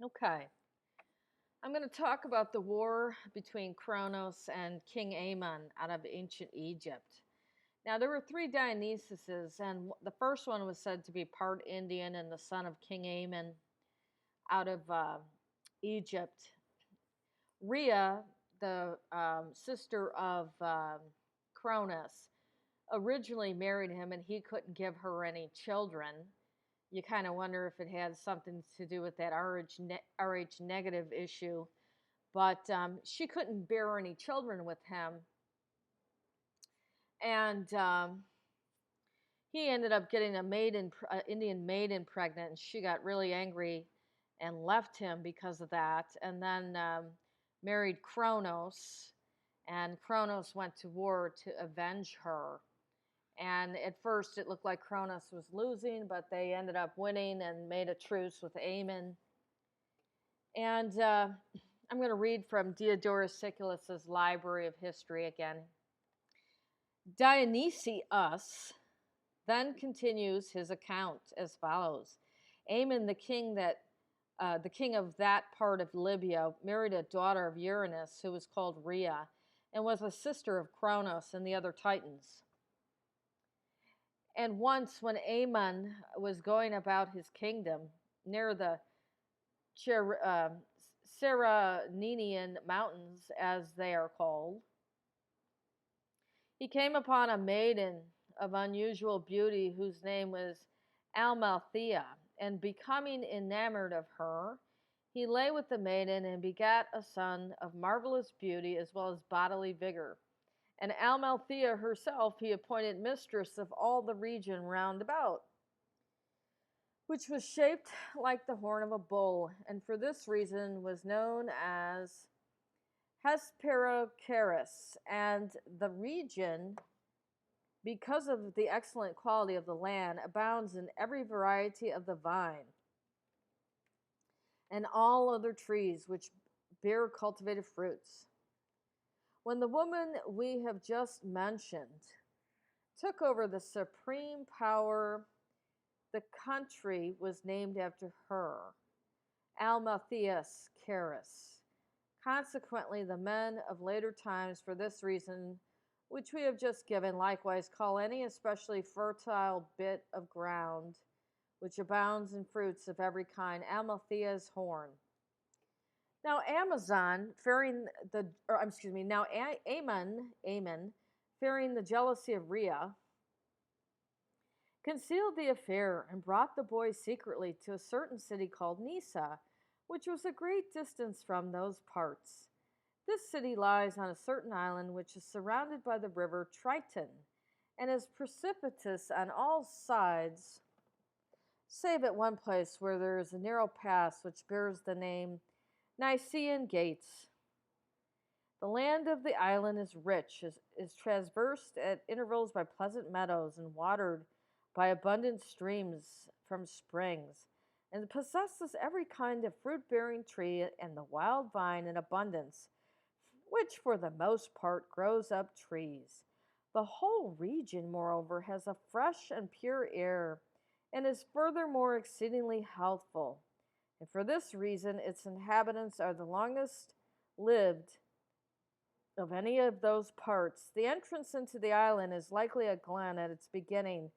Okay, I'm going to talk about the war between Cronus and King Ammon out of ancient Egypt. Now, there were three Dionysuses, and the first one was said to be part Indian and the son of King Ammon out of Egypt. Rhea, the sister of Cronus, originally married him and he couldn't give her any children. You kind of wonder if it had something to do with that RH negative issue. But she couldn't bear any children with him. And he ended up getting a Indian maiden pregnant, and she got really angry and left him because of that. And then married Cronus, and Cronus went to war to avenge her. And at first, it looked like Cronus was losing, but they ended up winning and made a truce with Ammon. And I'm going to read from Diodorus Siculus's Library of History again. Dionysius then continues his account as follows: Ammon, the king of that part of Libya, married a daughter of Uranus who was called Rhea, and was a sister of Cronus and the other Titans. And once, when Ammon was going about his kingdom near the Cyrenenian mountains, as they are called, he came upon a maiden of unusual beauty whose name was Amalthea, and becoming enamored of her, he lay with the maiden and begat a son of marvelous beauty as well as bodily vigor. And Amalthea herself he appointed mistress of all the region round about, which was shaped like the horn of a bull, and for this reason was known as Hesperocharis, and the region, because of the excellent quality of the land, abounds in every variety of the vine and all other trees which bear cultivated fruits. When the woman we have just mentioned took over the supreme power, the country was named after her, Almatheus Caris. Consequently, the men of later times, for this reason, which we have just given, likewise call any especially fertile bit of ground, which abounds in fruits of every kind, Amalthea's horn. Now Amazon, fearing the, or excuse me, now Ammon, fearing the jealousy of Rhea, concealed the affair and brought the boy secretly to a certain city called Nisa, which was a great distance from those parts. This city lies on a certain island which is surrounded by the river Triton, and is precipitous on all sides, save at one place where there is a narrow pass which bears the name Nicaean Gates. The land of the island is rich, is traversed at intervals by pleasant meadows, and watered by abundant streams from springs, and possesses every kind of fruit-bearing tree and the wild vine in abundance, which for the most part grows up trees. The whole region, moreover, has a fresh and pure air, and is furthermore exceedingly healthful. And for this reason, its inhabitants are the longest lived of any of those parts. The entrance into the island is likely a glen at its beginning,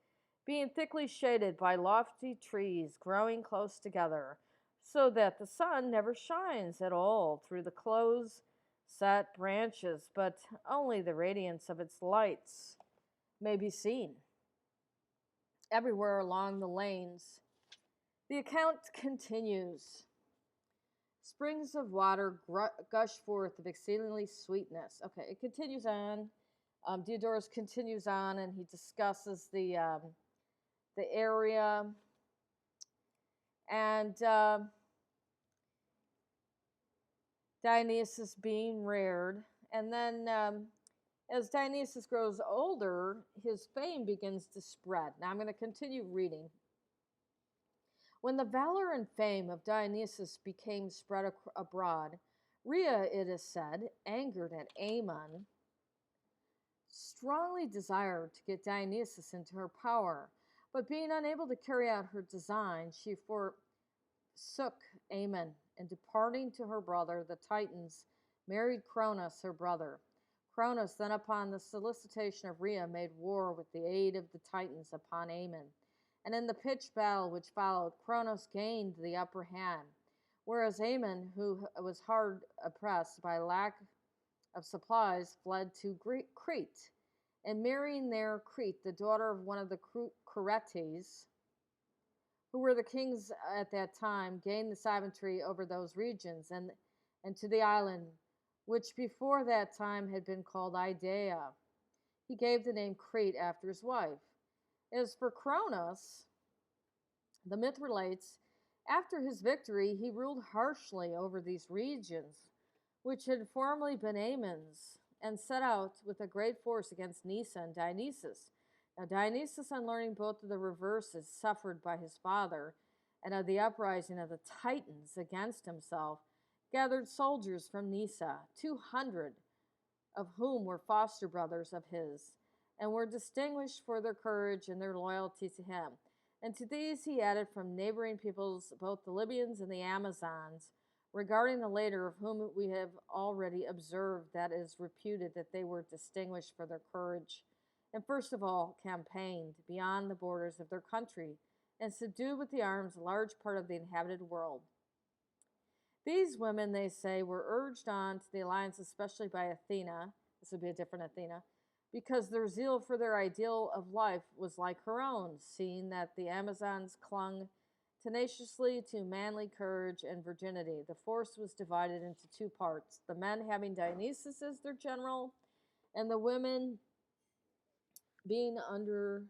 being thickly shaded by lofty trees growing close together, so that the sun never shines at all through the close set branches, but only the radiance of its lights may be seen. Everywhere along the lanes, the account continues. Springs of water gush forth of exceedingly sweetness. Okay, it continues on. Diodorus continues on, and he discusses the area, and Dionysus being reared. And then as Dionysus grows older, his fame begins to spread. Now I'm going to continue reading. When the valor and fame of Dionysus became spread abroad, Rhea, it is said, angered at Ammon, strongly desired to get Dionysus into her power, but being unable to carry out her design, she forsook Ammon, and departing to her brother, the Titans, married Cronus, her brother. Cronus then, upon the solicitation of Rhea, made war with the aid of the Titans upon Ammon. And in the pitched battle which followed, Cronus gained the upper hand, whereas Ammon, who was hard oppressed by lack of supplies, fled to Crete. And marrying there Crete, the daughter of one of the Curetes, who were the kings at that time, gained the sovereignty over those regions and to the island, which before that time had been called Idea. He gave the name Crete after his wife. As for Cronus, the myth relates, after his victory, he ruled harshly over these regions, which had formerly been Ammon's, and set out with a great force against Nysa and Dionysus. Now Dionysus, on learning both of the reverses suffered by his father and of the uprising of the Titans against himself, gathered soldiers from Nysa, 200 of whom were foster brothers of his, and were distinguished for their courage and their loyalty to him. And to these he added from neighboring peoples both the Libyans and the Amazons, regarding the later, of whom we have already observed that it is reputed that they were distinguished for their courage, and first of all campaigned beyond the borders of their country, and subdued with the arms a large part of the inhabited world. These women, they say, were urged on to the alliance especially by Athena, this would be a different Athena, because their zeal for their ideal of life was like her own, seeing that the Amazons clung tenaciously to manly courage and virginity. The force was divided into two parts, the men having Dionysus as their general, and the women being under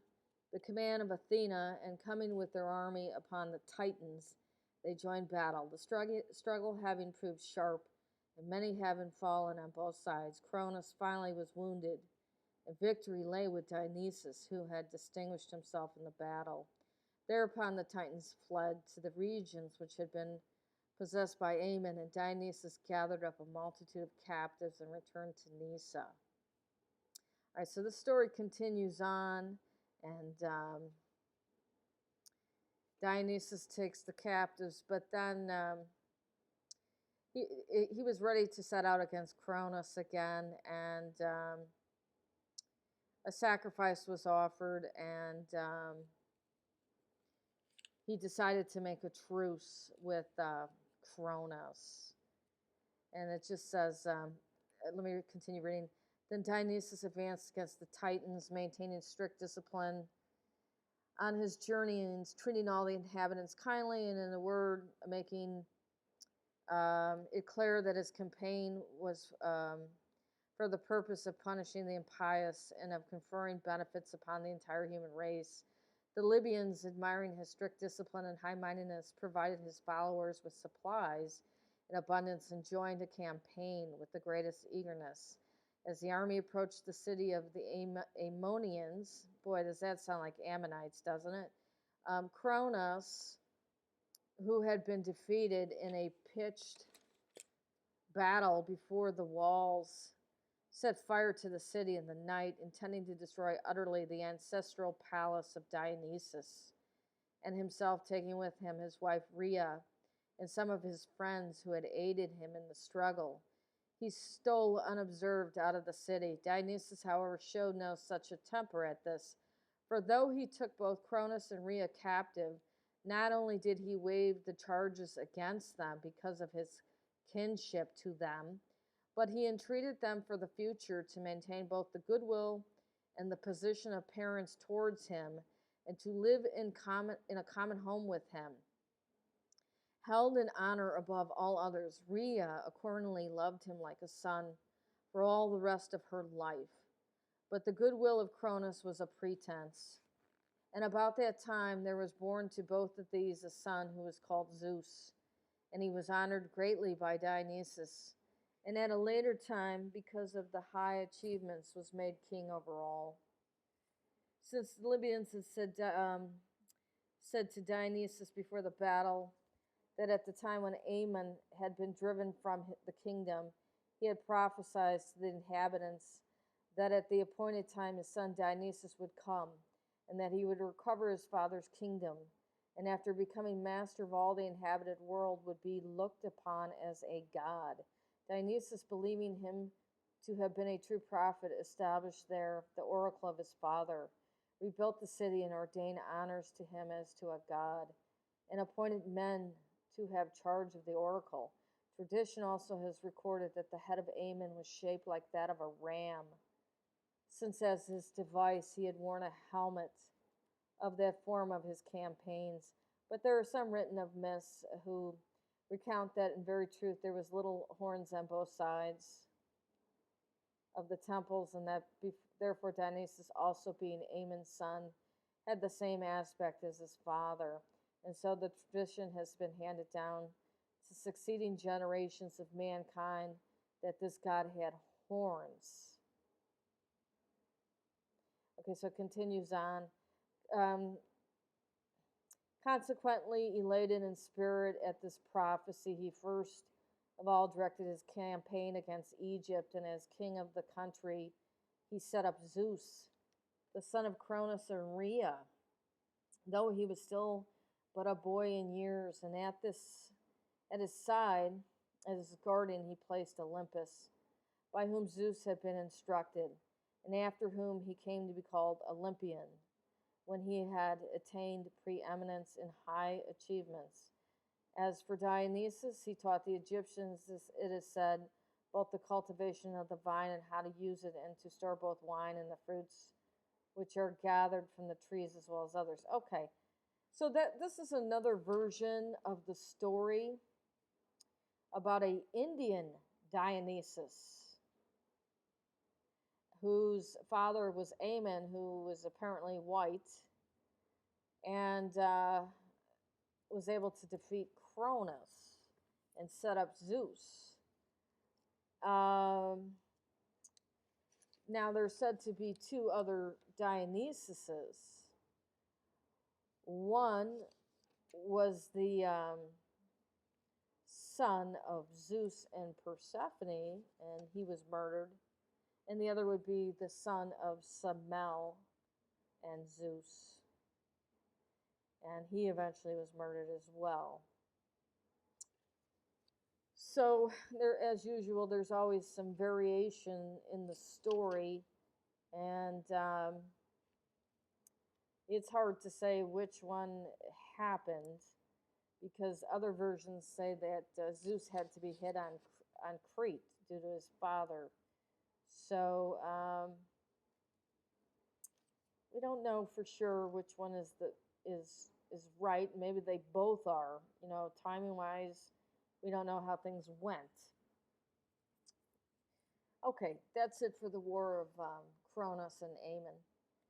the command of Athena, and coming with their army upon the Titans, they joined battle. The struggle having proved sharp, and many having fallen on both sides, Cronus finally was wounded, and victory lay with Dionysus, who had distinguished himself in the battle. Thereupon the Titans fled to the regions which had been possessed by Ammon, and Dionysus gathered up a multitude of captives and returned to Nysa. All right, so the story continues on, and Dionysus takes the captives, but then he was ready to set out against Cronus again, and a sacrifice was offered, and he decided to make a truce with Cronus. And it just says, let me continue reading. Then Dionysus advanced against the Titans, maintaining strict discipline on his journeyings, treating all the inhabitants kindly, and in a word, making it clear that his campaign was for the purpose of punishing the impious and of conferring benefits upon the entire human race. The Libyans, admiring his strict discipline and high-mindedness, provided his followers with supplies in abundance and joined a campaign with the greatest eagerness. As the army approached the city of the Ammonians, boy, does that sound like Ammonites, doesn't it? Cronus, who had been defeated in a pitched battle before the walls, set fire to the city in the night, intending to destroy utterly the ancestral palace of Dionysus, and himself taking with him his wife Rhea and some of his friends who had aided him in the struggle. He stole unobserved out of the city. Dionysus, however, showed no such a temper at this, for though he took both Cronus and Rhea captive, not only did he waive the charges against them because of his kinship to them, but he entreated them for the future to maintain both the goodwill and the position of parents towards him, and to live in a common home with him. Held in honor above all others, Rhea accordingly loved him like a son for all the rest of her life. But the goodwill of Cronus was a pretense. And about that time there was born to both of these a son who was called Zeus, and he was honored greatly by Dionysus, and at a later time, because of the high achievements, was made king over all. Since the Libyans had said to Dionysus before the battle that at the time when Ammon had been driven from the kingdom, he had prophesied to the inhabitants that at the appointed time his son Dionysus would come, and that he would recover his father's kingdom, and after becoming master of all the inhabited world, would be looked upon as a god. Dionysus, believing him to have been a true prophet, established there the oracle of his father, rebuilt the city, and ordained honors to him as to a god, and appointed men to have charge of the oracle. Tradition also has recorded that the head of Ammon was shaped like that of a ram, since as his device he had worn a helmet of that form of his campaigns. But there are some written of myths who recount that in very truth there was little horns on both sides of the temples, and that therefore Dionysus, also being Ammon's son, had the same aspect as his father. And so the tradition has been handed down to succeeding generations of mankind that this god had horns. Okay, so it continues on. Consequently, elated in spirit at this prophecy, he first of all directed his campaign against Egypt, and as king of the country, he set up Zeus, the son of Cronus and Rhea, though he was still but a boy in years, and at his side, as his guardian, he placed Olympus, by whom Zeus had been instructed, and after whom he came to be called Olympian, when he had attained preeminence in high achievements. As for Dionysus, he taught the Egyptians, it is said, both the cultivation of the vine and how to use it, and to store both wine and the fruits which are gathered from the trees as well as others. Okay, so this is another version of the story about an Indian Dionysus, whose father was Ammon, who was apparently white, and was able to defeat Cronus and set up Zeus. Now, there's said to be two other Dionysuses. One was the son of Zeus and Persephone, and he was murdered. And the other would be the son of Semele and Zeus, and he eventually was murdered as well. So there, as usual, there's always some variation in the story, and it's hard to say which one happened, because other versions say that Zeus had to be hid on Crete due to his father. So we don't know for sure which one is right. Maybe they both are. Timing wise, we don't know how things went. Okay, that's it for the War of Cronus and Ammon.